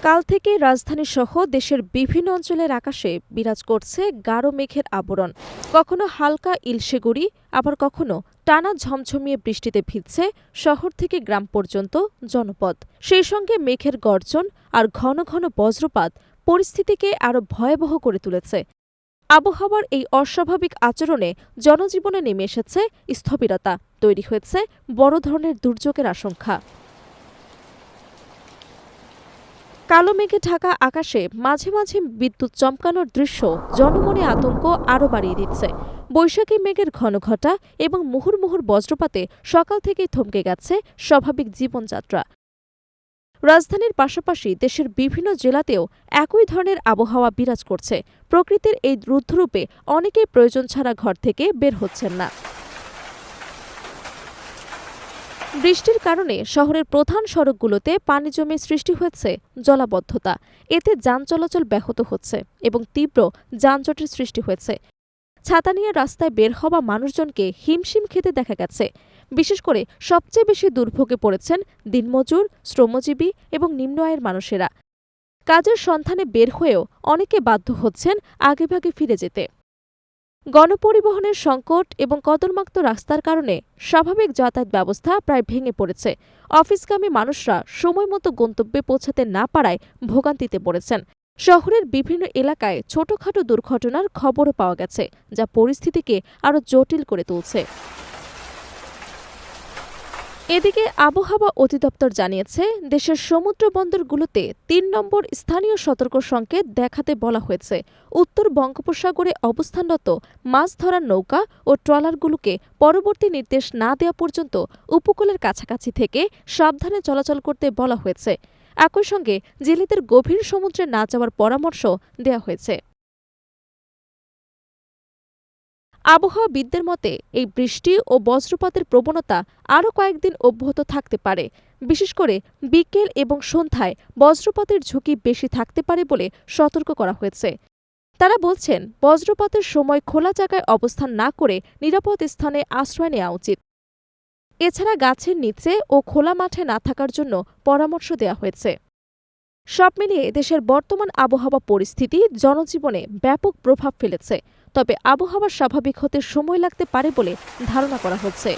কাল থেকে রাজধানীসহ দেশের বিভিন্ন অঞ্চলের আকাশে বিরাজ করছে গাঢ় মেঘের আবরণ। কখনো হালকা ইলশে গুঁড়ি, আবার কখনো টানা ঝমঝমিয়ে বৃষ্টিতে ভিজছে শহর থেকে গ্রাম পর্যন্ত জনপদ। সেই সঙ্গে মেঘের গর্জন আর ঘন ঘন বজ্রপাত পরিস্থিতিকে আরও ভয়াবহ করে তুলেছে। আবহাওয়ার এই অস্বাভাবিক আচরণে জনজীবনে নেমে এসেছে স্থবিরতা, তৈরি হয়েছে বড় ধরনের দুর্যোগের আশঙ্কা। কালো মেঘে ঢাকা আকাশে মাঝে মাঝে বিদ্যুৎ চমকানোর দৃশ্য জনমনে আতঙ্ক আরও বাড়িয়ে দিচ্ছে। বৈশাখী মেঘের ঘনঘটা এবং মুহুর্মুহুর বজ্রপাতে সকাল থেকেই থমকে গেছে স্বাভাবিক জীবনযাত্রা। রাজধানীর পাশাপাশি দেশের বিভিন্ন জেলাতেও একই ধরনের আবহাওয়া বিরাজ করছে। প্রকৃতির এই রুদ্ধরূপে অনেকেই প্রয়োজন ছাড়া ঘর থেকে বের হচ্ছেন না। বৃষ্টির কারণে শহরের প্রধান সড়কগুলোতে পানি জমে সৃষ্টি হয়েছে জলাবদ্ধতা। এতে যান চলাচল ব্যাহত হচ্ছে এবং তীব্র যানজটের সৃষ্টি হয়েছে। ছাতা নিয়ে রাস্তায় বের হওয়া মানুষজনকে হিমশিম খেতে দেখা গেছে। বিশেষ করে সবচেয়ে বেশি দুর্ভোগে পড়েছেন দিনমজুর, শ্রমজীবী এবং নিম্ন আয়ের মানুষেরা। কাজের সন্ধানে বের হয়েও অনেকে বাধ্য হচ্ছেন আগেভাগে ফিরে যেতে। গণপরিবহনের সংকট এবং কদর্মাক্ত রাস্তার কারণে স্বাভাবিক যাতায়াত ব্যবস্থা প্রায় ভেঙে পড়েছে। অফিসগামী মানুষরা সময়মতো গন্তব্যে পৌঁছাতে না পারায় ভোগান্তিতে পড়েছেন। শহরের বিভিন্ন এলাকায় ছোটখাটো দুর্ঘটনার খবরও পাওয়া গেছে, যা পরিস্থিতিকে আরও জটিল করে তুলছে। এদিকে আবহাওয়া অধিদপ্তর জানিয়েছে, দেশের সমুদ্র বন্দরগুলোতে ৩ নম্বর স্থানীয় সতর্ক সংকেত দেখাতে বলা হয়েছে। উত্তর বঙ্গোপসাগরে অবস্থানরত মাছ ধরার নৌকা ও ট্রলারগুলোকে পরবর্তী নির্দেশ না দেওয়া পর্যন্ত উপকূলের কাছাকাছি থেকে সাবধানে চলাচল করতে বলা হয়েছে। একই সঙ্গে জেলেদের গভীর সমুদ্রে না যাওয়ার পরামর্শ দেওয়া হয়েছে। আবহাওয়াবিদদের মতে, এই বৃষ্টি ও বজ্রপাতের প্রবণতা আরও কয়েকদিন অব্যাহত থাকতে পারে। বিশেষ করে বিকেল এবং সন্ধ্যায় বজ্রপাতের ঝুঁকি বেশি থাকতে পারে বলে সতর্ক করা হয়েছে। তারা বলছেন, বজ্রপাতের সময় খোলা জায়গায় অবস্থান না করে নিরাপদ স্থানে আশ্রয় নেওয়া উচিত। এছাড়া গাছের নিচে ও খোলা মাঠে না থাকার জন্য পরামর্শ দেওয়া হয়েছে। সব মিলিয়ে দেশের বর্তমান আবহাওয়া পরিস্থিতি জনজীবনে ব্যাপক প্রভাব ফেলেছে। তবে আবহাওয়া স্বাভাবিক হতে সময় লাগতে পারে বলে ধারণা করা হচ্ছে।